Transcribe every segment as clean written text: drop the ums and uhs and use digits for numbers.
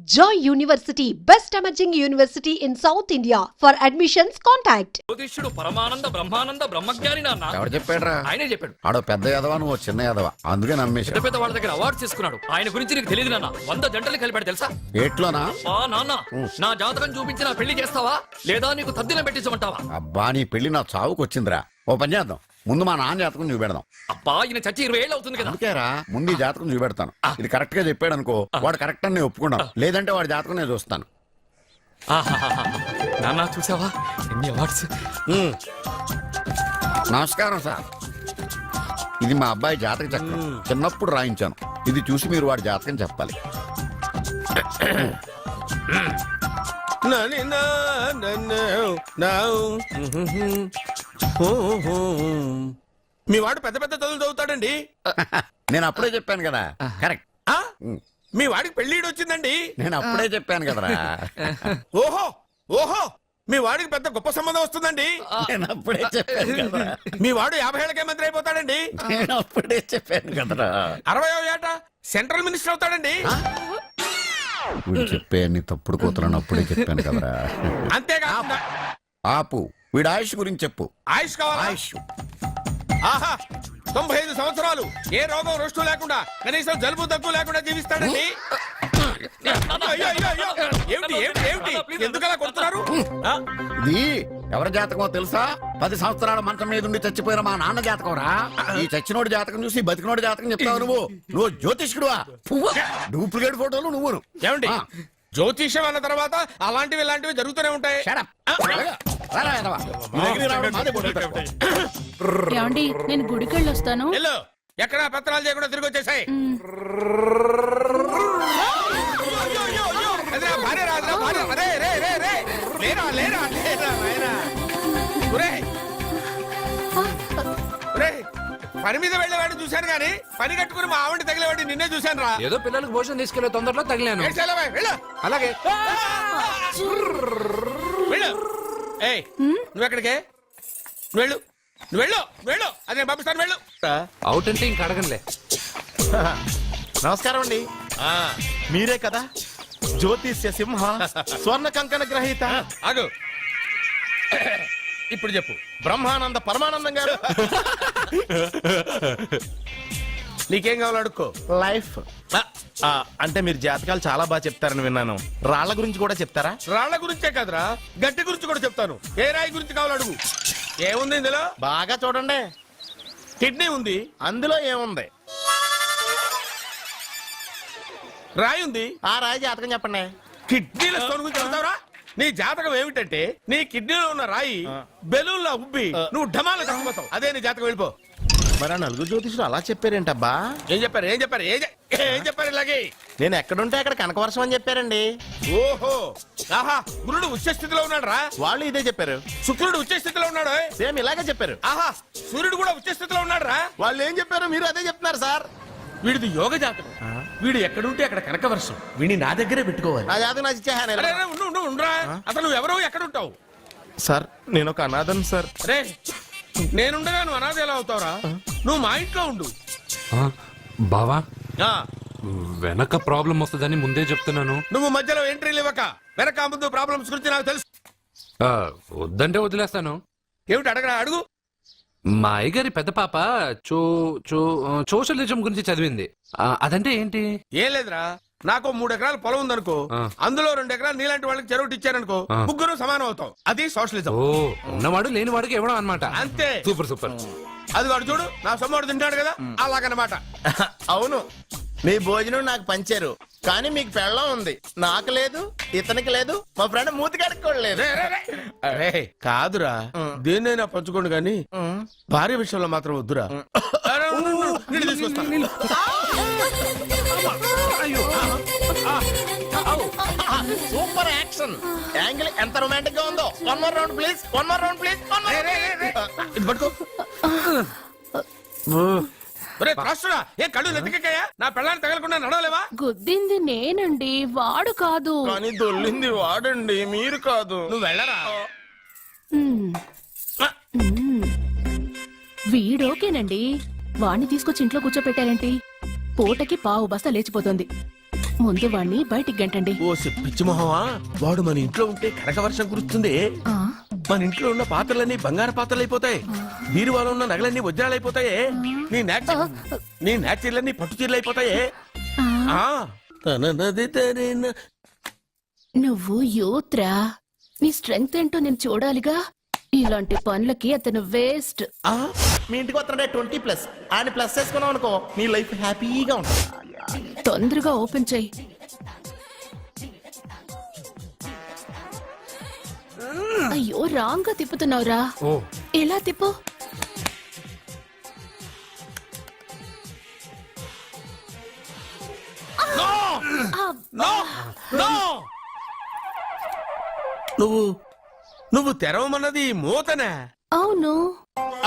Joy University, best emerging university in South India. For admissions, contact. జ్యోతిష్యుడు పరమానంద బ్రహ్మానంద బ్రహ్మజ్ఞాని నాన్న. ఎవరు చెప్పాడురా? ఆయనే చెప్పాడు. ఆడో పెద్ద యాదవా, నువ్వు చిన్న యాదవా, అందుకే నమ్మేశా. పెద్ద పెద్ద వాళ్ళ దగ్గర అవార్డ్స్ తీసుకున్నాడు. ఆయన గురించి నీకు తెలియదు నాన్న. 100 జంటలు కలిపాడు తెలుసా? ఏట్లోనా? నాన్న, నా జాతకం చూపించి నా పెళ్లి చేస్తావా లేదా నీకు తద్దిలం పెట్టించమంటావా? అబ్బా, నీ పెళ్లి నా చావుకు వచ్చిందిరా. ఓ పని చేద్దాం, ముందు మా నాన్న జాతకం చూపెడదాం. అబ్బా, ఈయన చచ్చి 20 ఏళ్ళు అవుతుంది కదా. అందుకేరా ముందు ఈ జాతకం చూపెడతాను. ఇది కరెక్ట్ గా చెప్పాడు అనుకో, వాడు కరెక్ట్ అని నేను ఒప్పుకున్నాను. లేదంటే వాడి జాతకం నేను చూస్తాను. నాన్న చూసావా ఎన్ని అవార్డ్స్? నమస్కారం సార్, ఇది మా అబ్బాయి జాతక చక్రం. చిన్నప్పుడు రాయించాను. ఇది చూసి మీరు వాడి జాతకం చెప్పాలి. మీ వాడు పెద్ద పెద్ద చదువులు చదువుతాడండి. నేను అప్పుడే చెప్పాను కదా. కరెక్ట్. మీ వాడికి పెళ్లిడు వచ్చిందండి. నేను అప్పుడే చెప్పాను కదరా. ఓహో ఓహో, మీ వాడికి పెద్ద గొప్ప సంబంధం వస్తుందండి. నేను అప్పుడే చెప్పాను కదా. మీ వాడు 50 ఏళ్ళకే మంత్రి అయిపోతాడండి. నేను అప్పుడే చెప్పాను కదరా. 60వ ఏట సెంట్రల్ మినిస్టర్ అవుతాడండి. వీడు చెప్పే అన్ని తప్పుడు కూతురని అప్పుడే చెప్పాను కదరా. అంతేకాకుండా ఆపు, వీడి ఆయుష్ గురించి చెప్పు. ఆయుష్ కావాలా? ఆయుష్ ఆహా, 95 సంవత్సరాలు ఏ రోగం రుష్టు లేకుండా, కనీసం జలుబు దగ్గు లేకుండా జీవిస్తాడండి. అయ్యో, అయ్యో, అయ్యో. ఏమిటి ఏమిటి ఏమిటి, ఎందుకలా కొడుతున్నారు? ఇది ఎవరి జాతకమో తెలుసా? 10 సంవత్సరాల మంచం మీద ఉండి చచ్చిపోయిన మా నాన్న జాతకం రా. ఈ చచ్చినోడి జాతకం చూసి బతికినోడి జాతకం చెప్తావు నువ్వు జ్యోతిష్కుడువా? డూప్లికేట్ ఫోటోలు నువ్వు. ఏమండి, జ్యోతిష్యం అన్న తర్వాత అలాంటివి ఇలాంటివి జరుగుతూనే ఉంటాయి. ఏమండి, నేను గుడికి వెళ్ళి వస్తాను. వెళ్ళు, ఎక్కడ పత్రాలు చేయకుండా తిరిగి వచ్చేసాయి. పని మీద వెళ్ళేవాడిని చూశాను కానీ పని కట్టుకుని మా ఆవిడ తగిలేవాడిని నిన్నే చూశాను రా. ఏదో పిల్లలకు భోజనం తీసుకెళ్లే తొందరలో తగిలాను. అలాగే వెళ్ళు. ఏయ్, నువ్వెక్కడికే? వెళ్ళు వెళ్ళు వెళ్ళు, అదే పంపిస్తాను. వెళ్ళు. అవుట్ అంటే ఇంక అడగనులే. నమస్కారం అండి. మీరే కదా జ్యోతిష్య సింహ స్వర్ణ కంకణ గ్రహీత? ఆగు, ఇప్పుడు చెప్పు. బ్రహ్మానంద పరమానందం గారు. నీకేం కావాలో అడుక్కో. లైఫ్ అంటే మీరు జాతకాలు చాలా బాగా చెప్తారని విన్నాను. రాళ్ల గురించి కూడా చెప్తారా? రాళ్ల గురించే కాదురా, గట్టి గురించి కూడా చెప్తాను. ఏ రాయి గురించి కావాలో అడుగు. ఏముంది ఇందులో? బాగా చూడండి. కిడ్నీ ఉంది. అందులో ఏముంది? రాయి ఉంది. ఆ రాయి జాతకం చెప్పండి. కిడ్నీల స్టోన్ గురించి చెప్తావురా? నీ జాతకం ఏమిటంటే నీ కిడ్నీలో ఉన్న రాయి బెలూన్లా ఉబ్బి నువ్వు ఢమాల చచ్చిపోతావు. అదే నీ జాతకం. వెళ్ళిపో. మరి ఆ నలుగురు జ్యోతిషులు అలా చెప్పారేంటబ్బా? ఏం చెప్పారు ఏం చెప్పారు ఏం చెప్పారు ఇలాగే? నేను ఎక్కడుంటే అక్కడ కనకవర్షం అని చెప్పారండి. ఓహో, ఆహా, గురుడు ఉచ్చ స్థితిలో ఉన్నాడు రా. వాళ్ళు ఇదే చెప్పారు. శుక్రుడు ఉచ్చ స్థితిలో ఉన్నాడు. సేమ్ ఇలాగే చెప్పారు. ఆహా, సూర్యుడు కూడా ఉచ్చ స్థితిలో ఉన్నాడు రా. వాళ్ళు ఏం చెప్పారు మీరు అదే చెప్తున్నారు సార్. వీడిది యోగ జాతకం. వీడు ఎక్కడుంటే అక్కడ కనకవర్షం. వీడిని నా దగ్గరే పెట్టుకోవాలి. నా జాతకం నాకు ఇచ్చేహాను. అరే, ఉండరా. అసలు నువ్వు ఎవరో ఎక్కడుంటావు? సార్ నేను ఒక అనాథను సార్. రే, నేనుండగా నువ్వు అనాథ ఎలా అవుతావురా? నువ్వు మా ఇంట్లో ఉండు. బావా, ఆ, వెనక ప్రాబ్లం వస్తుందని ముందే చెప్తున్నాను. నువ్వు మధ్యలో ఎంట్రీలు ఇవ్వక. వెనక ముందు ప్రాబ్లమ్స్ గురించి నాకు తెలుసు. వద్దంటే వదిలేస్తాను. ఏమిటి అడగరా? అడుగు. మా అయ్యగారి పెద్ద పాప సోషలిజం గురించి చదివింది. అదంటే ఏంటి? ఏం లేదురా, నాకు 3 ఎకరాల పొలం ఉందనుకో, అందులో 2 ఎకరాలు నీలాంటి వాళ్ళకి చెరువు ఇచ్చారనుకో, ముగ్గురు సమానం అవుతాం. అది సోషలిజం. ఓ, ఉన్నవాడు లేని వాడికి ఇవ్వడం అన్నమాట. అంతే. Super super. అది వాడు చూడు, నా సొమ్మడు తింటాడు కదా, అలాగనమాట. అవును, మీ భోజనం నాకు పంచారు కానీ మీకు పెళ్ళం ఉంది. నాకు లేదు, ఇతనికి లేదు, మా ఫ్రెండ్ మూతి కడుక్కోలేదు. కాదురా, దేన్నైనా పంచుకోండి కానీ భార్య విషయంలో మాత్రం వద్దురా. తీసుకొస్తా. సూపర్ యాక్షన్ యాంగిల్ ఎంత రొమాంటిక్ గా ఉందో. One more round please. పట్టుకో. ఏ కళ్ళు నెత్తికెక్కాయా? నా పెళ్ళాన్ని తగలకుండా నడవలేవా? గుద్దింది నేనండి, వాడు కాదు. కానీ దొల్లింది వాడండి, మీరు కాదు. నువ్వు వెళ్ళరా. వీడోకేనండి, వాణ్ణి తీసుకొచ్చి ఇంట్లో కూర్చోపెట్టారేంటి? పూటకి పావు బస్తా లేచిపోతుంది. ముందు వాణ్ణి బయటికి గంటండి. ఓ పిచ్చి మొహమా, వాడు మన ఇంట్లో ఉంటే కనక వర్షం కురుస్తుంది. ఆ, మన ఇంట్లో ఉన్న పాత్రలన్నీ బంగారు పాత్రలు అయిపోతాయి, బీరువాలో ఉన్న నగలన్నీ వజ్రాలు అయిపోతాయి, నీ నాచీర్లన్నీ పట్టు చీరలు అయిపోతాయి. ఆ. ఆ, తననది తనేన. నువ్వు యూత్రా, నీ స్ట్రెంగ్త్ ఏంటో నేను చూడాలిగా. ఇలాంటి పనులకి అతను వేస్ట్. ఆ, మీ ఇంటికి వస్తున్నాడే 20+ ఆయన ప్లస్ చేసుకున్నాం అనుకో నీ లైఫ్ హ్యాపీగా ఉంటుంది. తొందరగా ఓపెన్ చెయ్యి. అయ్యో రాంగ్ గా తిప్పుతున్నావురా. ఎలా తిప్పు? No, no. నువ్వు తెరవమన్నది మూతనే. అవును.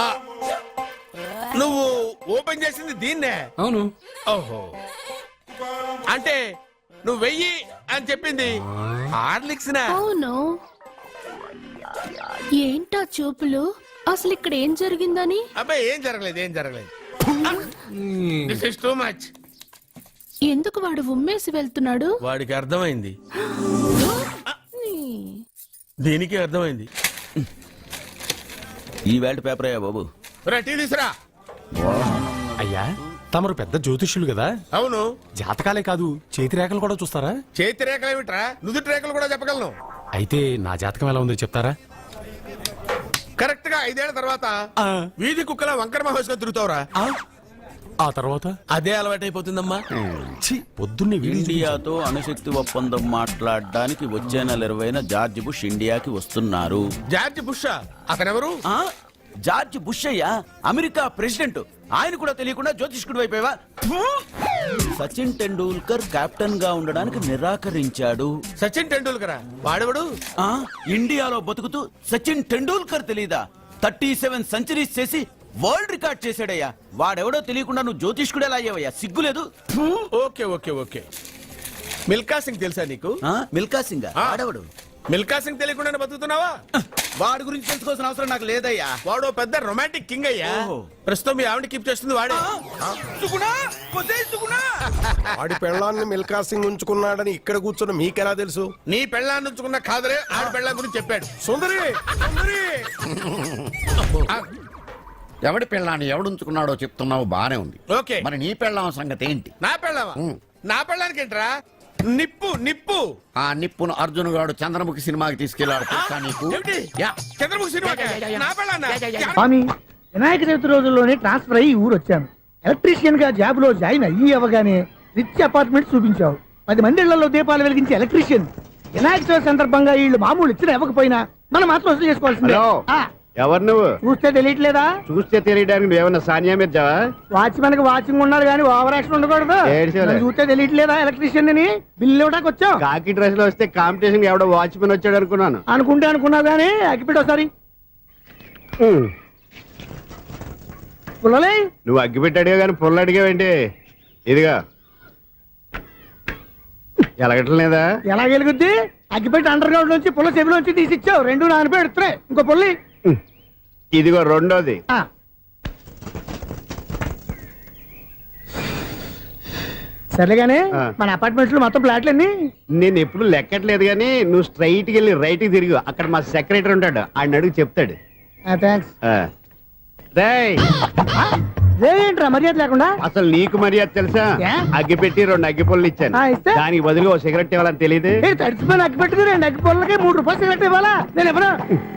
ఆ, నువ్వు ఓపెన్ చేసింది దీన్నే. అవును. ఓహో, అంటే నువ్వు వెయ్యి అని చెప్పింది హార్లిక్స్ నా? అవును. ఏంటా చూపులు? అసలు ఇక్కడ ఏం జరిగిందని? అబ్బాయి ఏం జరగలేదు. This is too much. ఎందుకు వాడు ఉమ్మేసి వెళ్తున్నాడు? వాడికి అర్థమైంది, దీనికి అర్థమైంది. ఈ వేల్ట్ పేపర్ అయ్యా బాబు. రా, టీ తీసురా. అయ్యా తమరు పెద్ద జ్యోతిష్యులు కదా, అవును. జాతకాలే కాదు చేతి రేఖలు కూడా చూస్తారా? చేతి రేఖలు ఏమిట్రా, నుదుటి రేఖలు కూడా చెప్పగలను. అయితే నా జాతకం ఎలా ఉందో చెప్తారా? కరెక్ట్ గా 5 ఏళ్ల తర్వాత వీధి కుక్కల వంకర మహోత్సవం తిరుగుతావురా. ఆ తర్వాత అదే అలవాటైపోతుందమ్మా. ఛీ, పొద్దున్నే వీడియో ఇండియాతో అణుశక్తి ఒప్పందం మాట్లాడడానికి వచ్చే నెల 20న జార్జ్ బుష్ ఇండియాకి వస్తున్నారు. జార్జ్ బుష్ అతనెవరు? ఆ? జార్జ్ బుష్ అయ్యా, అమెరికా ప్రెసిడెంట్. ఆయన కూడా తెలియకుండా జ్యోతిష్కుడు వైపోయావా? సచిన్ టెండూల్కర్ కెప్టెన్ గా ఉండడానికి నిరాకరించాడు. సచిన్ టెండూల్కర్ వాడెవడు? ఆ? ఇండియాలో బతుకుతూ సచిన్ టెండూల్కర్ తెలీదా? 37 సెంచరీస్ చేసి వరల్డ్ రికార్డ్ చేశాడయ్యా. వాడెవడో తెలియకుండా నువ్వు జ్యోతిష్కుడు ఎలా అయ్యావయ్యా? సిగ్గులేదు? ఓకే. మిల్కా సింగ్ తెలుసా నీకు? మిల్కా సింగ్ వాడెవడు? మిల్కా సింగ్ తెలియకుండా బతుకుతున్నావా? వాడి గురించి తెలుసుకోవాల్సిన అవసరం నాకు లేదయ్యా. వాడు పెద్ద రొమాంటిక్ కింగ్ అయ్యా. ఓహో. ప్రస్తుతం మీ ఆవిడ కీప్ చేస్తుంది వాడే. వాడి పెళ్ళాన్ని మిల్కా సింగ్ ఉంచుకున్నాడని ఇక్కడ కూర్చున్న మీకెలా తెలుసు? నీ పెళ్ళాన్ని ఉంచుకున్న కాదరే ఆడి పెళ్ళాం గురించి చెప్పాడు. సుందరి ఎవడి పెళ్ళాన్ని ఎవడుంచుకున్నాడో చెప్తున్నావు బానే ఉంది. ఓకే, మరి నీ పెళ్ళాం సంగతి ఏంటి? నా పెళ్ళావా? నా పెళ్ళానికి ఏంట్రా? నిప్పు. ఆ నిప్పును అర్జున్ గాడు చంద్రముఖి సినిమాకి తీసుకెళ్లాడు తెలుసా నీకు? ఏమిటి? యా. చంద్రముఖి సినిమా నా పెళ్ళాన్నా? స్వామి, వినాయక చవితి రోజుల్లోనే ట్రాన్స్ఫర్ అయ్యి ఊరు వచ్చాను. ఎలక్ట్రీషియన్ గా జాబ్ లో జాయిన్ అయ్యి అవ్వగానే రిచ్ అపార్ట్మెంట్ చూపించావు. 10 మంది ఇళ్లలో దీపాలు వెలిగించే ఎలక్ట్రీషియన్. వినాయక చవితి సందర్భంగా వీళ్ళు మామూలు ఇచ్చినా ఇవ్వకపోయినా మనం మాత్రం వసూలు చేసుకోవాల్సిందే. ఎవరు నువ్వు? చూస్తే తెలియట్లేదా? చూస్తే తెలియడానికి నువ్వేమన్నా సానియా మీర్జావా? వాచ్మెన్ కి వాచింగ్ ఉండాలి కానీ ఓవర్ యాక్షన్ ఉండకూడదు. ఏడ్చేలే. నన్ను చూస్తే తెలియట్లేదా ఎలక్ట్రీషియన్ అని? బిల్లు ఇవ్వడానికి వచ్చావు. కాకి డ్రెస్ లో వస్తే కాంపిటీషన్ ఎవడో వాచ్మెన్ వచ్చాడు అనుకున్నాను. అనుకున్నావు కానీ అగ్గిపెట్టి ఒకసారి పుల్లలే. నువ్వు అగ్గి పెట్టాడుగా కానీ పుల్ల అడిగావేంటి? ఇదిగా ఎలగటం లేదా? ఎలా వెలుగుద్ది? అగ్గిపెట్టి అండర్ గ్రౌండ్ నుంచి పుల్ల చెవిలోంచి తీసి ఇచ్చావు. 2 నానపై ఎడుతున్నాయి. ఇంకో పుల్లి ఇదిగో రెండోది. సరేగానే మన అపార్ట్మెంట్స్ లో మొత్తం ఫ్లాట్లు అన్ని నేను ఎప్పుడు లెక్కట్లేదు కానీ నువ్వు స్ట్రైట్ కి వెళ్ళి రైట్ కి తిరిగి అక్కడ మా సెక్రటరీ ఉంటాడు, ఆయన అడుగు చెప్తాడు. థ్యాంక్స్. రేయ్, ఏంట్రా మర్యాద లేకుండా? అసలు నీకు మర్యాద తెలుసా? ఏ? అగ్గి పెట్టి 2 అగ్గి పుల్లలు ఇచ్చాను. ఇస్తే? దానికి బదులుగా ఓ సిగరెట్ ఇవ్వాలని తెలియదు. తడిచిపోయిన అగ్గి పెట్టుకుని 2 అగ్గి పొలకి 3 రూపాయలు సిగరెట్ ఇవ్వాలా? నేను ఎవరు?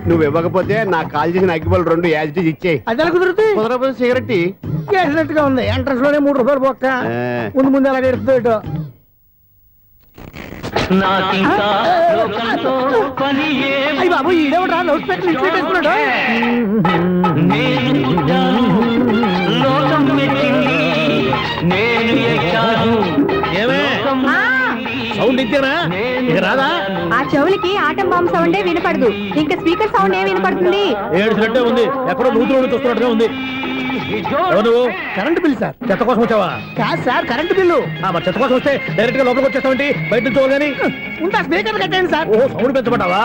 నువ్వు ఇవ్వకపోతే నాకు కాల్ చేసిన అగ్గి పుల్లలు 2 యాజిటీస్ ఇచ్చేయి. అది ఎలా కుదురుతుంది? కుదరకపోతే సిగరెట్ చేసినట్టుగా ఉంది. ఎంట్రన్స్ లోనే 3 రూపాయలు పోక్క. ముందు అలా ఎడుతుంది ఇటు. అయ్యి బాబు, ఈడేవడా లౌడ్ స్పీకర్ ఇన్స్టేట్ వేసుకున్నాడు? సౌండ్ ఇచ్చారా? రాదా? ఆ చెవులకి ఆటం బాంబు సౌండే వినపడదు, ఇంకా స్పీకర్ సౌండ్ ఏ వినపడుతుంది? ఏడ్చినట్టే ఉంది. ఎక్కడో నూతులు చూస్తున్నట్టుగా ఉంది. ఎవరు? Current bill sir. చెత్త కోసం వచ్చావా? కాదు సార్, కరెంట్ బిల్లు. మరి చెత్త కోసం వస్తే డైరెక్ట్ గా లోపలికి వచ్చేస్తామంటే బయట నుంచి కానీ ఉంటా. స్పీకర్ కట్టండి సార్. ఓ సౌండ్ పెంచమంటావా?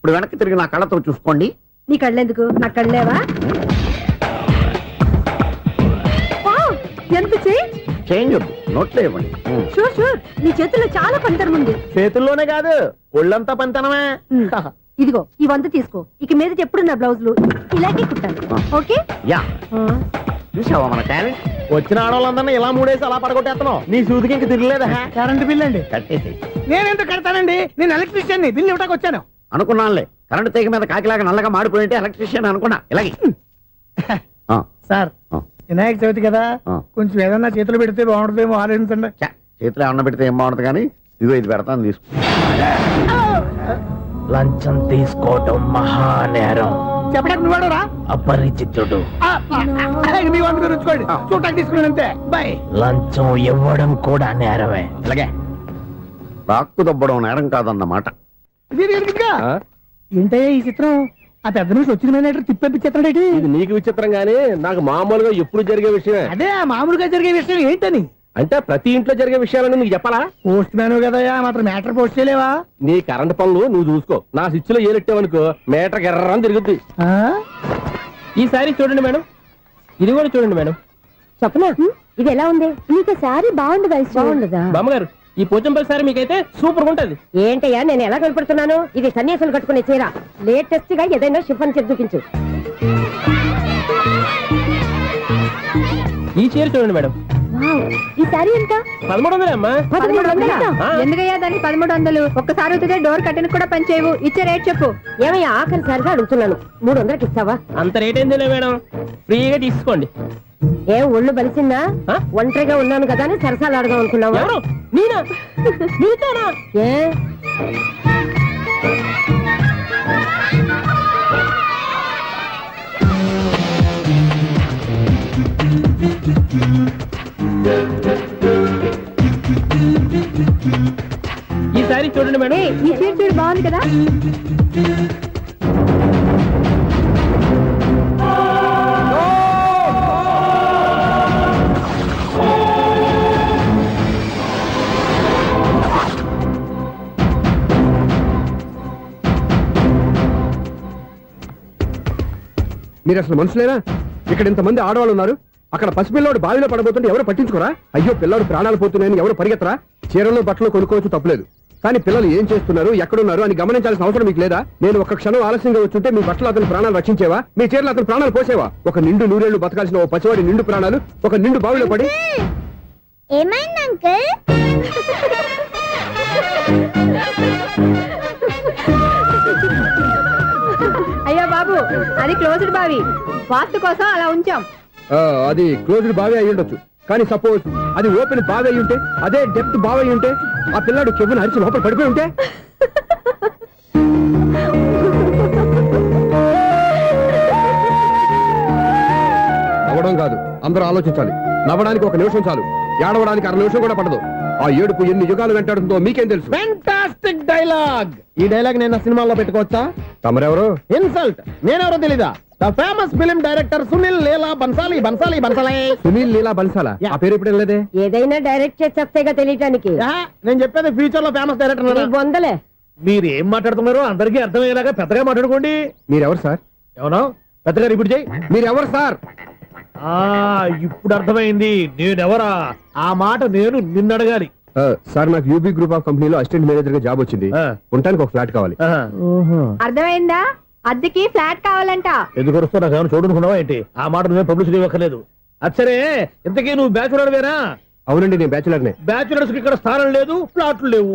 ఇప్పుడు వెనక్కి తిరిగి నా కళ్ళతో చూసుకోండి. నీ కళ్ళెందుకు నా కళ్ళేవా? ఎంత చేంజ్ వద్దు, నోట్లో ఇవ్వండి. షూర్ షూర్, నీ చేతుల్లో చాలా పంతరం ఉంది. చేతుల్లోనే కాదు ఒళ్ళంతా పంతనమే. ఇదిగో ఈ 100 తీసుకో. ఇక మీద ఎప్పుడు నా బ్లౌజులు ఇలాగే కుట్టాను. ఓకే? యా, చూసావా మన టాలెంట్? వచ్చిన ఆడవాళ్ళందరినీ ఇలా మూడేసి అలా పడగొట్టేస్తున్నావు. నీ సూదికి ఇంక తిరగలేదా? కరెంట్ బిల్ అండి. కట్టేసి నేనెందుకు కడతానండి? నేను ఎలక్ట్రీషియన్ ని, బిల్లు ఇవ్వడానికి వచ్చాను. అనుకున్నానులే, కరెంట్ తీగ మీద కాకిలాగా నల్లగా మాడిపోయింటే ఎలక్ట్రీషియన్ అనుకున్నా. ఇలాగే సార్, వినాయక చవితి కదా, కొంచెం ఏదన్నా చేతులు పెడితే బాగుంటుందేమో ఆలోచించండి. చేతిలో అన్న పెడితే ఏం బాగుంటుంది కానీ ఇదిగో ఇది పెడతాను, తీసుకో. లంచం తీసుకోవటం మహానేరం. చెప్పడానికి నువ్వాడరా? అపరిచితుడు. మీ వంద మీరు ఉంచుకోండి, చూడటానికి తీసుకున్నాను అంతే. బాయ్. లంచం ఇవ్వడం కూడా నేరమే. ఇలాగే రాక్కు దబ్బడం నేరం కాదన్నమాట. ఏంటయ్యా ఈ చిత్రం? ఆ పెద్ద నుంచి వచ్చిన మేనేటర్ తిప్పించేస్తాడేటి? ఇది నీకు విచిత్రం గానీ నాకు మామూలుగా ఎప్పుడు జరిగే విషయమే. అదే ఆ మామూలుగా జరిగే విషయం ఏంటని? అంటే ప్రతి ఇంట్లో జరిగే విషయాలను నీకు చెప్పాలా? పోస్ట్ మ్యాన్ కదయ్యా, మాత్రం మ్యాటర్ పోస్ట్ చేయలేవా? నీ కరెంట్ పనులు నువ్వు చూసుకో. నా స్విచ్ లో ఏలెట్టావనుకో మీటర్ ఎర్రని తిరుగుద్ది. ఈసారి చూడండి మేడం, ఇది కూడా చూడండి మేడం. చెప్పనా? ఇది ఎలా ఉంది? నీకు సారీ బాగుంది. బాగుండదా? బామ్మగారు, ఈ పోచంపల్లి సారీ మీకైతే సూపర్ ఉంటది. ఏంటయ్యా నేను ఎలా కనపడుతున్నాను? ఇది సన్యాసులు కట్టుకునే చీర. లేటెస్ట్ గా ఏదైనా షిఫన్ చేసి చూపించు. ఈ చీర చూడండి మేడం. ఈ సారీ ఎంత? 1300 అమ్మా. 1300? ఎందుకయ్యా దానికి 1300? ఒక్కసారి అవుతుందే డోర్ కట్టిన కూడా పని చేయవు. ఇచ్చే రేట్ చెప్పు. ఏమయ్యా ఆఖరిసారిగా అడుగుతున్నాను, 300కి ఇస్తావా? అంత రేట్ ఏందిలే మేడం, ఫ్రీగా తీసుకోండి. ఏం ఒళ్ళు బలిసిందా? ఒంటరిగా ఉన్నాను కదా అని సరసాలు అడదాం అనుకున్నావా? ఎవరు? నేనా? నీతోనా? ఏ ఈ సారీ చూడండి మేడం. ఈ చీర చూడు, బాగుంది కదా? మీరు అసలు మనుషులేనా? ఇక్కడ ఇంతమంది ఆడవాళ్ళు ఉన్నారు, అక్కడ పసిపిల్లాడు బావిలో పడబోతుంటే ఎవరు పట్టించుకోరా? అయ్యో పిల్లాడు ప్రాణాలు పోతున్నాయని ఎవరు పరిగెత్తరా? చీరలు బట్టలు కొనుక్కోవచ్చు, తప్పులేదు. కానీ పిల్లలు ఏం చేస్తున్నారు, ఎక్కడున్నారు అని గమనించాల్సిన అవసరం మీకు లేదా? నేను ఒక క్షణం ఆలస్యంగా వచ్చుంటే మీ బట్టలు అతని ప్రాణాలు రక్షించేవా? మీ చీరలు అతని ప్రాణాలు పోసేవా? ఒక నిండు నూరేళ్లు బతకాల్సిన ఓ పసివాడి నిండు ప్రాణాలు ఒక నిండు బావిలో పడి. ఏమైంది అంకుల్? అయ్యో బాబు, అది క్లోజ్డ్ బావి, వాస్తు కోసం అలా ఉంచాం. అది క్లోజ్డ్ బావి అయి ఉండొచ్చు, కానీ సపోజ్ అది ఓపెన్ బావి అయి ఉంటే, అదే డెప్త్ బావి అయి ఉంటే, ఆ పిల్లాడు కెవ్వును అరిచి లోపల పడిపోయి ఉంటే? నవ్వడం కాదు, అందరూ ఆలోచించాలి. నవ్వడానికి 1 నిమిషం చాలు, ఏడవడానికి 1/2 నిమిషం కూడా పడదు. ఆ ఏడుపు ఎన్ని యుగాలు వెంటాడుతుందో మీకేం తెలుసు? Fantastic dialogue. ఈ డైలాగ్ నేను సినిమాలో పెట్టుకోవచ్చా? తమరెవరు? ఇన్సల్ట్. నేనెవరో తెలీదా? The famous film director Sunil Leela Bhansali. Sunil Leela బన్సాలా? ఆ పేరు ఇప్పుడు లేదే. ఏదైనా డైరెక్ట్ చేసేగా తెలియటానికి. నేను చెప్పేది ఫ్యూచర్ లో ఫేమస్ డైరెక్టర్. బొందలే. మీరు ఏం మాట్లాడుతున్నారో అందరికీ అర్థమయ్యేలాగా పెద్దగా మాట్లాడుకోండి. మీరెవరు సార్? ఎవరో పెద్దగా రిపీట్ చేయి. మీరెవరు సార్? ఇప్పుడు అర్థమైంది నేనెవరా. ఆ మాట నేను నిన్ను అడగాలి. సార్, నాకు యూబీ గ్రూప్ ఆఫ్ కంపెనీలో అసిస్టెంట్ మేనేజర్ గా జాబ్ వచ్చింది. ఉండటానికి ఒక ఫ్లాట్ కావాలి. అర్థమైందా? అద్దెకి ఫ్లాట్ కావాలంట. ఎందుకు వస్తున్నా నాకు ఏమైనా చూడనుకున్నావా ఏంటి? ఆ మాట నువ్వే పబ్లిసిటీ ఇవ్వక్కర్లేదు. అచ్చరే, ఇంతకీ నువ్వు బ్యాచులర్ వేరా? అవునండి, నేను బ్యాచులర్నే. బ్యాచులర్స్ కి ఇక్కడ స్థానం లేదు, ఫ్లాట్లు లేవు.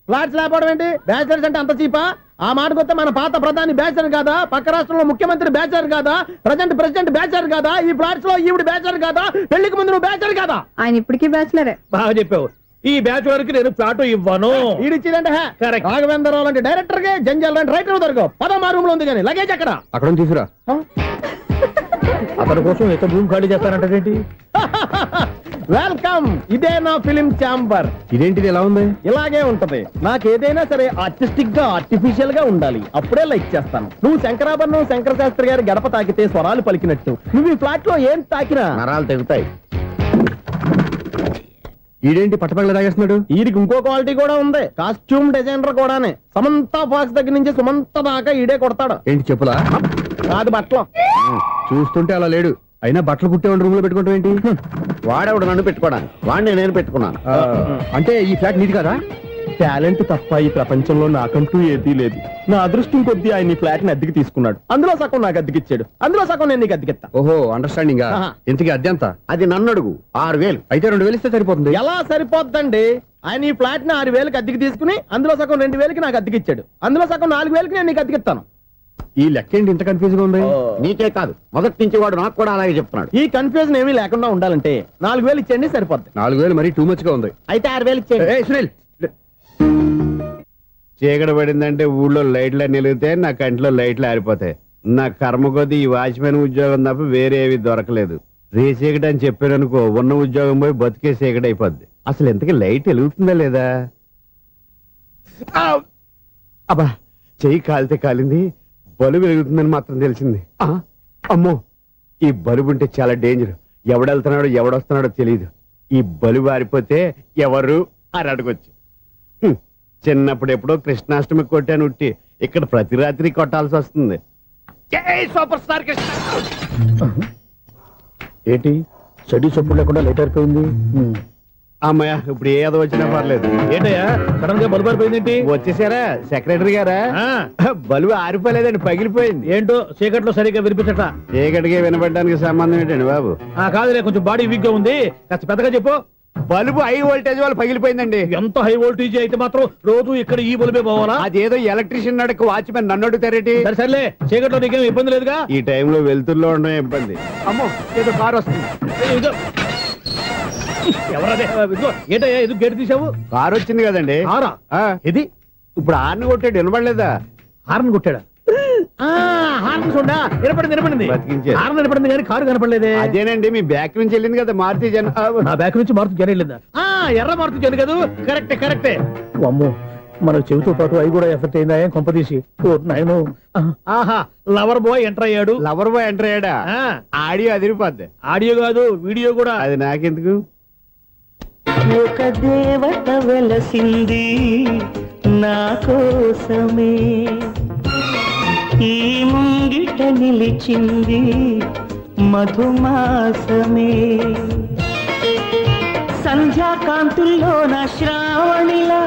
ఫ్లాట్స్ లేకపోవడం ఏంటి? బ్యాచులర్స్ అంటే అంత చీపా? ఆ మాటకొస్తే మన పాత ప్రధాని బ్యాచర్ కాదా? పక్క రాష్ట్రంలో ముఖ్యమంత్రి బ్యాచర్ కాదా? ప్రెసిడెంట్ బ్యాచర్ కాదా? ఈ ఫ్లాట్స్ లో ఈవిడ బ్యాచర్ కాదా? పెళ్లికి ముందు నువ్వు బ్యాచర్ కాదా? ఆయన ఇప్పటికీ బ్యాచులరే. బాగా చెప్పావు. ఈ బ్యాచులర్ కి నేను ఫ్లాట్ ఇవ్వను. ఇడిచ్చిందంటే రాఘవేంద్రరావు లాంటి డైరెక్టర్ కి, జంజాల్ లాంటి రైటర్ దొరకవు. 10వ రూమ్ లో ఉంది కానీ లగేజ్ అక్కడ తీసుకురా. అతని కోసం ఎంత రూమ్ ఖాళీ చేస్తానంటే వెల్కమ్. ఇదే నా ఫిలిం ఛాంబర్. ఇదేంటిది ఎలా ఉంది? ఇలాగే ఉంటది. నాకు ఏదైనా సరే ఆర్టిస్టిక్ గా, ఆర్టిఫిషియల్ గా ఉండాలి. అప్పుడే లైక్ చేస్తాను. నువ్వు శంకరాభరణం శంకర శాస్త్రి గారి గడప తాకితే స్వరాలు పలికినట్టు నువ్వు ఈ ఫ్లాట్ లో ఏం తాకినా నరాలు తెగుతాయి. ఈడేంటి పట్టపగల తాగేస్తున్నాడు? వీడికి ఇంకో క్వాలిటీ కూడా ఉంది, కాస్ట్యూమ్ డిజైనర్ కూడానే. సమంత ఫాక్స్ దగ్గర నుంచి సుమంత దాకా ఈడే కొడతాడు. ఏంటి చెప్పులా? కాదు బట్టలు. చూస్తుంటే అలా లేడు. అయినా బట్టలు కుట్టేవాడి రూమ్ లో పెట్టుకుంటాం ఏంటి? వాడేవాడు నన్ను పెట్టుకోవడానికి, వాడిని నేను పెట్టుకున్నాను. అంటే ఈ ఫ్లాట్ నీది కదా? టాలెంట్ తప్ప ఈ ప్రపంచంలో నాకంటూ ఏదీ లేదు. నా అదృష్టం కొద్దీ ఆయన ఈ ఫ్లాట్ ని అద్దెకి తీసుకున్నాడు. అందులో సగం నాకు అద్దెకిచ్చాడు, అందులో సగం నేను నీకు అద్దెకిస్తా. ఓహో, అండర్స్టాండింగ్. ఇంతకీ అద్దె ఎంత? అది నన్ను అడుగు. 6,000. అయితే 2,000 ఇస్తే సరిపోతుంది. ఎలా సరిపోద్దండి? ఆయన ఈ ఫ్లాట్ ని 6,000కి అద్దెకి తీసుకుని అందులో సగం 2,000కి నాకు అద్దెకిచ్చాడు, అందులో సగం 4,000కి నేను నీకు అద్దెకిస్తాను. ఈ లెక్క ఏంటి ఇంత కన్ఫ్యూజ్ గా ఉంది? నీకే కాదు, మొదటి నుంచి వాడు నాకు కూడా అలాగే చెప్తున్నాడు. ఈ కన్ఫ్యూజన్ ఏమీ లేకుండా ఉండాలంటే 4,000 ఇచ్చేయండి, సరిపోద్ది. 4,000 మరి టూ మచ్ గా ఉంది. అయితే 6,000 ఇచ్చేయండి. సునీల్, చీకటి పడిందంటే ఊళ్ళో లైట్లు నిలిగితే నా కంటిలో లైట్లు ఆరిపోతాయి. నా కర్మ కొద్దీ ఈ వాచ్మెన్ ఉద్యోగం తప్ప వేరే ఏవి దొరకలేదు. రేసీకటి అని చెప్పారనుకో, ఉన్న ఉద్యోగం పోయి బతికే చీకటి అయిపోద్ది. అసలు ఇంతకీ లైట్ వెలుగుతుందా లేదా? అబ్బా, చెయ్యి కాలితే కాలింది, బలుబు వెలుగుతుందని మాత్రం తెలిసింది. అమ్మో, ఈ బలుబు ఉంటే చాలా డేంజర్. ఎవడెళ్తున్నాడో ఎవడొస్తున్నాడో తెలియదు. ఈ బలుబు ఆరిపోతే ఎవరు అని అడగొచ్చు. చిన్నప్పుడు ఎప్పుడో కృష్ణాష్టమి కొట్టాను ఉట్టి, ఇక్కడ ప్రతి రాత్రి కొట్టాల్సి వస్తుంది. Super star Krishna. ఏంటి చెడు చెప్పుడు లేకుండా లేట్ అయిపోయింది? అమ్మయ్య, ఇప్పుడు ఏదో వచ్చినా పర్లేదు. ఏంటయ్యా సడన్ గా బలుపు అయిపోయింది? వచ్చేసారా సెక్రటరీ గారా? బలుబు ఆరిపోలేదండి, పగిలిపోయింది. ఏంటో చీకట్లో సరిగ్గా వినిపించట. చీకటికి వినపడడానికి సంబంధం ఏంటండి బాబు? కాదులే, కొంచెం బాడీ వీక్ గా ఉంది, కాస్త పెద్దగా చెప్పు. బల్బు హై వోల్టేజ్ వాళ్ళు పగిలిపోయిందండి. ఎంత హై వోల్టేజ్ అయితే మాత్రం రోజు ఇక్కడ ఈ బల్బే పోవాలా? అదేదో ఎలక్ట్రీషియన్ నడక వాచ్మెన్ నన్ను అడుగుతారేటి? సర్లే, చీకట్లో నీకేం ఇబ్బంది లేదుగా? ఈ టైంలో వెళ్తుల్లో ఉండడం ఇబ్బంది. అమ్మో, ఏదో కారు వస్తుంది. ఎవరదే? ఏంటయ్యా ఎందుకు గేట్ తీసావు? కారు వచ్చింది కదండి. ఇది ఇప్పుడు హార్న్ కొట్టాడు, వినపడలేదా? హార్న్ కొట్టాడా? హార్న్ చూడా వినపడింది. బతికించాడు. హార్న్ వినపడింది కానీ కారు కనపడలేదే. అదేనండి, మీ బ్యాక్ నుంచి వెళ్ళింది కదా మారుతి జన. నా బ్యాక్ నుంచి మారుతి జన వెళ్ళిందా? ఎర్ర మారుతి జన కదా? కరెక్టే. అమ్మో, మనకు చెవితో పాటు అవి కూడా ఎఫెక్ట్ అయిందా? ఏం కొంపదీసి? నాయను, ఆహా, లవర్ బాయ్ ఎంటర్ అయ్యాడు. లవర్ బాయ్ ఎంటర్ అయ్యాడా? ఆడియో అదిరిపోద్ది. ఆడియో కాదు, వీడియో కూడా. అది నాకెందుకు? ఒక దేవత వెలసింది నా కోసమే, ఈ ముంగిట నిలిచింది మధుమాసమే, సంధ్యాకాంతుల్లో నా శ్రావణిలా.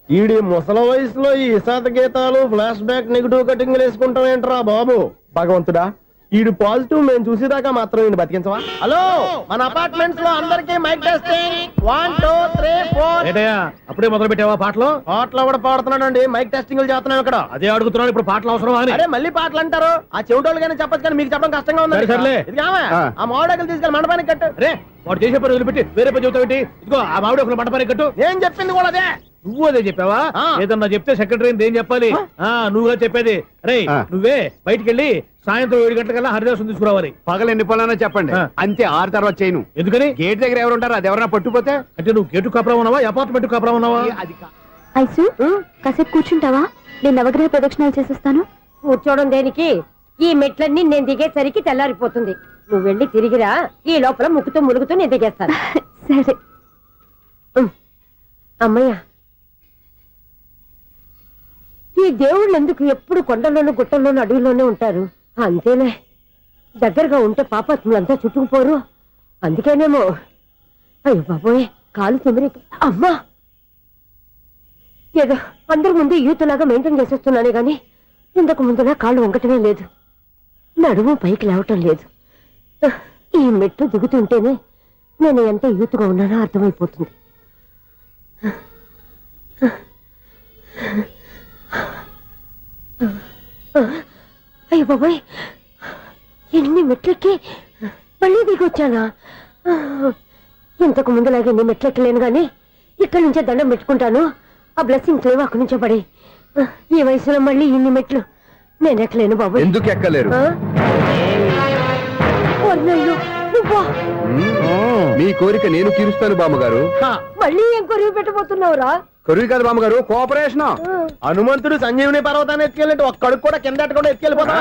ఈడి ముసల వయసులో ఈ ఇసాత గీతాలు, ఫ్లాష్ బ్యాక్, నెగిటివ్ కటింగ్ వేసుకుంటాం ఏంట్రా బాబు? భగవంతుడా, ఈడు పాజిటివ్ మేము చూసేదాకా మాత్రం ఈయన బతికించవా? హలో, మన అపార్ట్మెంట్స్ లో అందరికీ మైక్ టెస్టింగ్. 1 2 3 4. ఏటయ్యా అప్పుడే మొదలు పెట్టావా పాటలు? పాటలు కూడా పాడుతున్నాడు, మైక్ టెస్టింగ్ చేస్తున్నాం ఇక్కడ. అదే అడుగుతున్నాడు, ఇప్పుడు పాటలు అవసరం అని. అరే మళ్ళీ పాటలు అంటారు, ఆ చెవిటోళ్ళు కానీ చెప్పచ్చు, కానీ మీకు చెప్పడం కష్టంగా ఉంది. సర్లే, ఆ మామిడాకులు తీసుకెళ్ళి మండపానికి కట్టు. రే, వాడు చేసే పని వదిలిపెట్టి వేరే పని చెబుతావు ఏంటి? ఇదిగో ఆ మామిడాకులు మండపానికి కట్టు. నేను చెప్పింది కూడా అదే. నువ్వు అదే చెప్పావా? ఏదన్నా చెప్తే సెక్రటరీ ఏం చెప్పాలి? నువ్వుగా చెప్పేది. రే, నువ్వే బయటికి వెళ్ళి సాయంత్రం 7 గంటలకల్లా హరిదాసు తీసుకురావాలి. పగలు ఎన్ని పనులన్నా చెప్పండి, అంతే. 6 తర్వాత చేయను. ఎందుకని? గేట్ దగ్గర ఎవరు ఉంటారు, అది ఎవరన్నా పట్టుపోతే. అంటే నువ్వు గేటు కాపురా ఉన్నావా, అపార్ట్మెంట్ కాపురా ఉన్నావా? ఐసు, కాసేపు కూర్చుంటావా? నేను నవగ్రహ ప్రదక్షిణాలు చేసేస్తాను. కూర్చోవడం దేనికి? ఈ మెట్లన్నీ నేను దిగేసరికి తెల్లారిపోతుంది. నువ్వు వెళ్ళి తిరిగిరా, ఈ లోపల ముక్కుతూ ములుగుతూ నేను దిగేస్తాను. సరే. అమ్మయ్య, ఈ దేవుళ్ళు ఎందుకు ఎప్పుడు కొండల్లోనూ గుట్టల్లోనూ అడవిలోనే ఉంటారు? అంతేలే, దగ్గరగా ఉంటే పాపాత్ములంతా చుట్టుకుపోరు. అందుకేనేమో. అయ్యో బాబోయ్, కాలు తిమిరి. అమ్మా, ఏదో అందరి ముందు యూత్లాగా మెయింటైన్ చేసేస్తున్నానే గాని ఇంతకు ముందులా కాళ్ళు వంకటమే లేదు, నడుము పైకి లేవటం లేదు. ఈ మెట్టు దిగుతుంటేనే నేను ఎంత యూత్గా ఉన్నానో అర్థమైపోతుంది. అయ్యో బాబాయ్, ఎన్ని మెట్లెక్కి మళ్ళీ దిగొచ్చానా? ఇంతకు ముందులాగే ఎన్ని మెట్లెక్కలేను గాని ఇక్కడి నుంచే దండం పెట్టుకుంటాను. ఆ బ్లెస్సింగ్స్ లేవు అక్కడి నుంచో పడి. ఈ వయసులో మళ్ళీ ఇన్ని మెట్లు నేను ఎక్కలేను బాబు. ఎందుకు ఎక్కలేరు? నువ్వా? మీ కోరిక నేను తీరుస్తాను బామ్మగారు. మళ్ళీ ఏం కొరివి పెట్టబోతున్నావురా? కరువు కాదు బామ్మగారు, కోఆపరేషన్. హనుమంతుడు సంజీవుని పర్వతాన్ని ఎత్తుకెళ్ళి ఒక్కడికి కూడా కింద కూడా ఎత్తుకెళ్ళిపోతా.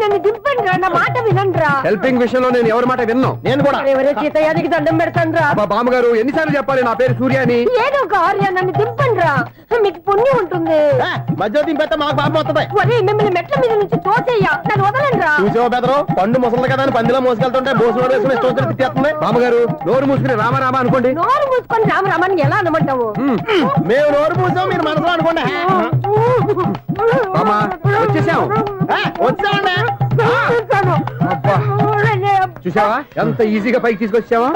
నన్ను దింపండి రా, నా మాట వినండి రా. హెల్పింగ్ విషయంలో నేను ఎవరి మాట విన్నాను. నేను కూడా ఎవరే సీతయ్యానికి దండం పెడతాను రా. బామ్మగారు ఎన్నిసార్లు చెప్పాలి నా పేరు సూర్య అని? ఏదో ఒక ఆర్య, నన్ను దింపండి రా, మీకు పుణ్యం ఉంటుంది. మధ్య దింపేస్తే మాకు పాపం వస్తుంది. ఒరే మిమ్మల్ని మెట్ల మీద నుంచి తోసేయ్యా, నన్ను వదలండి రా. చూసావా బెదరు, పండు ముసలి కదా అని పందిలో మోసుకెళ్తుంటే బోసులో వేసుకుని ఇష్టం తిట్టేస్తుంది. బామ్మగారు నోరు మూసుకుని రామారామా అనుకోండి. నోరు మూసుకొని రామరామని ఎలా అనమంటావు? మేము నోరు మూసాం, మీరు మనసులో అనుకోండి. బామ్మా వచ్చేసాం, వచ్చామండి. అబ్బా చూసావా ఎంత ఈజీగా పైకి తీసుకొచ్చావా?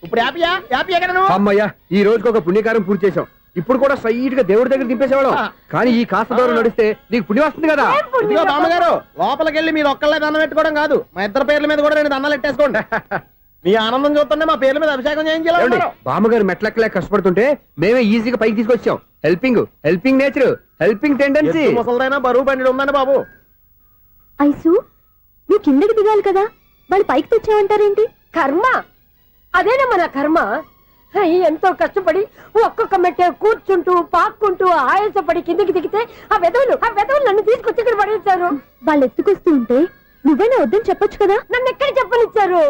ఇప్పుడు హ్యాపీయా కదా నువ్వు? అమ్మయ్యా, ఈ రోజుకి ఒక పుణ్యకారం పూర్తి చేసాం. ఇప్పుడు కూడా స్ట్రైట్ గా దేవుడి దగ్గర దింపేసేవాడు. కానీ ఈ కాస్త దూరం నడిస్తే నీకు పుణ్యం వస్తుంది కదా. ఇదిగో బామ్మగారు, లోపలికి వెళ్ళి మీరు ఒక్కళ్ళే దండం పెట్టుకోవడం కాదు, మా ఇద్దరు పేర్ల మీద కూడా నేను దండాలు పెట్టేసుకోండి. మీ ఆనందం చూస్తుంటే మా పేర్ల మీద అభిషేకం చేయించాలి. బామ్మగారు మెట్లెక్కలే కష్టపడుతుంటే మేమే ఈజీగా పైకి తీసుకొచ్చాం. Helping nature, helping tendency. ముసలైనా బరువు బండి ఉందండి బాబు. ఐసు నువ్వు కిందకి దిగాలి కదా, వాళ్ళు పైకి తెచ్చావంటారేంటి? కర్మ అదేనా మన కర్మ. ఎంతో కష్టపడి ఒక్కొక్క మెట్ట కూర్చుంటూ పాక్కుంటూ ఆయాసపడి కిందికి దిగితే ఆ వెధవులు నన్ను తీసుకొచ్చి ఇక్కడ పడేశారు. వాళ్ళు ఎత్తుకొస్తూ ఉంటే నువ్వేనా వద్దని చెప్పొచ్చు కదా. నన్ను ఎక్కడ చెప్పనిచ్చారు?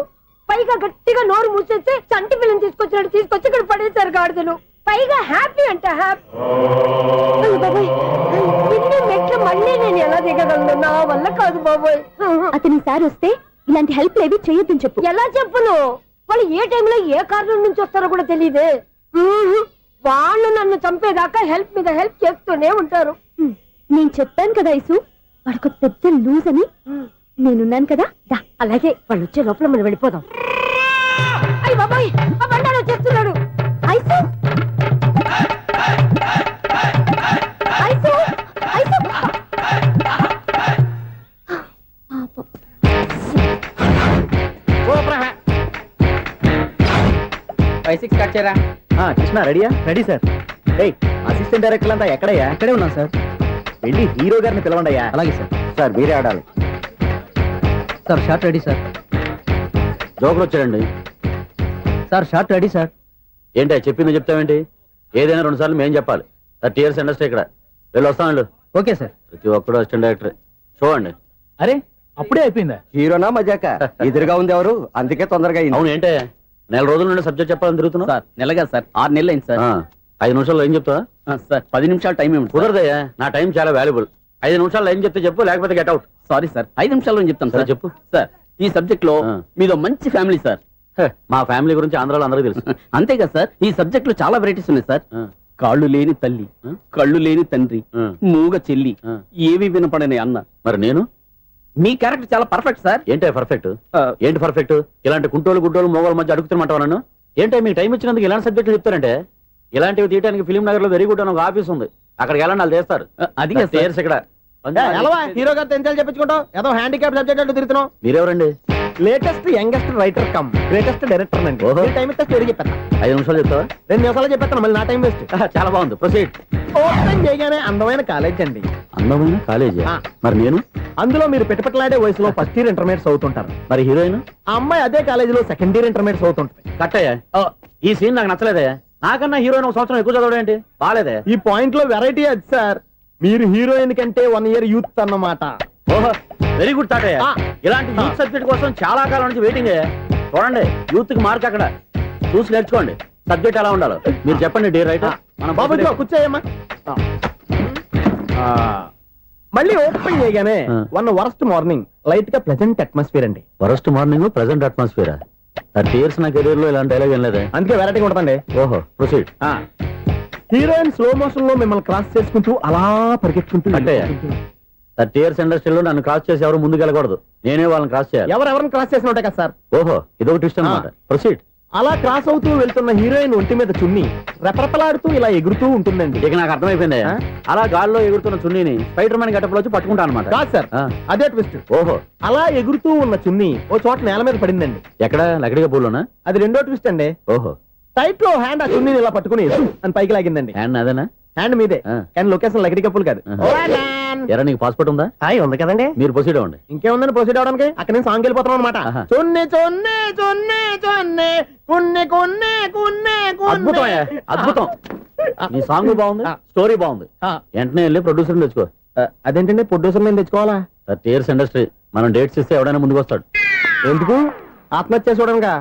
పైగా గట్టిగా నోరు మూసేస్తే చంటి పిల్లని తీసుకొచ్చినట్టు తీసుకొచ్చి ఇక్కడ పడేశారు గాడిదలు. పైగా హ్యాపీ అంటే హ్యాపీ. ఇన్ని మెట్లు మళ్ళీ నేను ఎలా దిగగలను? నా వల్ల కాదు బాబోయ్. అతని సార్ వస్తే ఇలాంటి హెల్ప్ లేవి చేయొద్దని చెప్పు. ఎలా చెప్పును? వాళ్ళు ఏ టైంలో ఏ కారణం నుంచి వస్తారో కూడా తెలియదే. వాళ్ళు నన్ను చంపేదాకా హెల్ప్ మీద హెల్ప్ చేస్తూనే ఉంటారు. నేను చెప్పాను కదా ఐసు, వాడికి పెద్ద లూజ్ అని. నేనున్నాను కదా. అలాగే వాళ్ళు వచ్చే లోపల మనం వెళ్ళిపోదాం. అయ్య బాబాయ్, ఆ బండారు వచ్చేస్తున్నాడు. ఐసు ఐసు ఐసు కృష్ణ రెడీయా? Ready sir. అసిస్టెంట్ డైరెక్టర్ అంతా ఎక్కడయ్యా? ఇక్కడే ఉన్నాం సార్. వెళ్ళి హీరో గారిని పిలవండి అయ్యా. అలాగే సార్. సార్ మీరే ఆడాలి sir. Short ready sir. Joker వచ్చాడండి సార్. Short ready sir. ఏంటి చెప్పింది చెప్తావేంటి? ఏదైనా 2 సార్లు మేము చెప్పాలి. 30 years ఇండస్ట్రీ ఇక్కడ. వెళ్ళి వస్తాను. Okay sir. ప్రతి ఒక్కడు అసిస్టెంట్ డైరెక్టర్. చూడండి. అరే అప్పుడే అయిపోయిందా? హీరోనా మజాక? ఎదురుగా ఉంది ఎవరు, అందుకే తొందరగా అయింది. అవును ఏంటే, 4 రోజుల నుండి సబ్జెక్ట్ చెప్పాలని తిరుగుతున్నా సార్. నెలగా సార్, 6 నెలలు అయింది సార్. 5 నిమిషాల్లో ఏం చెప్తా సార్? 10 నిమిషాలు టైం ఏమి కుదరదయ్యా. నా టైం చాలా వాల్యుబుల్. 5 నిమిషాల్లో ఏం చెప్తే చెప్పు, లేకపోతే గెట్ అవుట్. సారీ సార్, 5 నిమిషాల్లో చెప్తాను సార్. చెప్పు సార్. ఈ సబ్జెక్ట్ లో మీదో మంచి ఫ్యామిలీ సార్. మా ఫ్యామిలీ గురించి ఆంధ్రాలో అందరికీ తెలుసు. అంతేగా సార్, ఈ సబ్జెక్ట్ లో చాలా వెరైటీస్ ఉన్నాయి సార్. కాళ్ళు లేని తల్లి, కళ్ళు లేని తండ్రి, మూగ చెల్లి, ఏవి వినపడని అన్న. మరి నేను మీ క్యారెక్టర్ చాలా పర్ఫెక్ట్ సార్. ఏంటే పర్ఫెక్ట్? ఏంటి పర్ఫెక్ట్? ఇలాంటి కుంటోలు గుడ్డోలు మోగోల మధ్య అడుగుతున్నమాట నన్ను. ఏంటంటే మీకు టైం ఇచ్చినందుకు ఇలాంటి సబ్జెక్టులు చెప్తారంటే, ఇలాంటివి తీయడానికి ఫిలిం నగర్ లో వెరీ గుడ్ అని ఒక ఆఫీస్ ఉంది. అక్కడికి వెళ్ళండి, వాళ్ళు చేస్తారు. అది ఇక్కడ హీరో గారితో ఎంత చెప్పించుకుంటాం? ఏదో హ్యాండిక్యాప్ సబ్జెక్ట్ అంటూ తిరుగుతున్నాం. మీరెవరండి? Latest youngest writer cum greatest director అండి. టైం ఇస్తే స్టోరీ చెప్పాను. 5 నిమిషాలు చెప్తావా? 2 నిమిషాలు చెప్పేస్తాను, మళ్ళీ నా టైం వేస్ట్. చాలా బాగుంది, ప్రొసీడ్. ఓపెన్ చేయగానే అందమైన కాలేజ్ అండి. అందమైన కాలేజ్? మరి నేను అందులో మీరు పెట్టుపట్లాడే వయసులో ఫస్ట్ ఇయర్ ఇంటర్మీడియట్స్ అవుతుంటారు. మరి హీరోయిన్ ఆ అమ్మాయి అదే కాలేజీలో సెకండ్ ఇయర్ ఇంటర్మీడియట్స్ అవుతుంటాయి. కట్టయ్యా, ఈ సీన్ నాకు నచ్చలేదే. నాకన్నా హీరోయిన్ 1 సంవత్సరం ఎక్కువ చదవడం ఏంటి? బాలేదే. ఈ పాయింట్ లో వెరైటీ అది సార్. మీరు హీరోయిన్ కంటే 1 year యూత్ అన్నమాట. ఓహో, వెరీ గుడ్ థాట్. ఇలాంటి యూత్ సబ్జెక్ట్ కోసం చాలా కాలం నుంచి వెయిటింగ్. చూడండి, యూత్ కి మార్క్ అక్కడ. చూసి నేర్చుకోండి సబ్జెక్ట్ ఎలా ఉండాలో. మీరు చెప్పండి డియర్ రైటర్. కూర్చోయమ్మా. మళ్ళీ ఓపెన్ చేయగానే వరస్ట్ మార్నింగ్, లైట్ గా ప్లెజెంట్ అట్మాస్ఫియర్ అండి. Worst morning, pleasant atmosphere. 30 years నా కెరీర్ లో ఇలాంటి డైలాగ్ ఏం లేదే. అందుకే వెరైటీ ఉంటుందండి. ఓహో, ప్రొసీడ్. హీరోయిన్ స్లో మోషన్ లో మిమ్మల్ని క్రాస్ చేసుకుంటూ అలా పరిగెత్తుకుంటూ. అంటే 30 years ఇండస్ట్రీలో నన్ను క్రాస్ చేసి ఎవరు ముందుకు వెళ్ళకూడదు, నేనే వాళ్ళని క్రాస్ చేయాలి. ఎవరెవరిని క్రాస్ చేసిన ఉంటాయి కదా సార్. ఓహో, ఇదొక ట్విస్ట్ అన్నమాట. ప్రొసీడ్. అలా క్రాస్ అవుతూ వెళ్తున్న హీరోయిన్ ఒంటి మీద చున్ని రెపరెపలాడుతూ ఇలా ఎగురుతూ ఉంటుందండి. ఇక నాకు అర్థమైపోయింది. అలా గాల్లో ఎగురుతున్న చున్నీని స్పైడర్ మ్యాన్ గెటప్లో వచ్చి పట్టుకుంటా అనమాట. కాదు సార్, అదే ట్విస్ట్. ఓహో, అలా ఎగురుతూ ఉన్న చున్ని ఓ చోట నేల మీద పడిందండి. ఎక్కడ? లకడిగా పూలోనా? అది రెండో ట్విస్ట్ అండి. ఓహో, టైట్ లో హ్యాండ్ ఆ చున్నీని ఇలా పట్టుకుని అని పైకి లాగిందండి. హ్యాండ్ అదేనా? హ్యాండ్ మీదే కానీ లొకేషన్ లగడి కప్పులు కాదు. ఎరా నీకు పాస్పోర్ట్ ఉందా? హాయ్ ఉంది కదండి. మీరు ప్రొసీడ్ అవ్వండి. ఇంకేముందని ప్రొసీడ్ అవడానికి అక్కడ నుంచి సాంగ్ వెళ్ళిపోతాం అనమాట. చొన్నే చొన్నే చొన్నే చొన్నే కున్నే కొన్నే కున్నే అద్భుతం అద్భుతం. నీ సాంగ్ బాగుంది, స్టోరీ బాగుంది. వెంటనే వెళ్ళి ప్రొడ్యూసర్ తెచ్చుకో. అదేంటండి ప్రొడ్యూసర్ నేను తెచ్చుకోవాలా? 30 years ఇండస్ట్రీ, మనం డేట్స్ ఇస్తే ఎవడైనా ముందుకు వస్తాడు. ఎందుకు? ఆత్మహత్య చూడనుగా.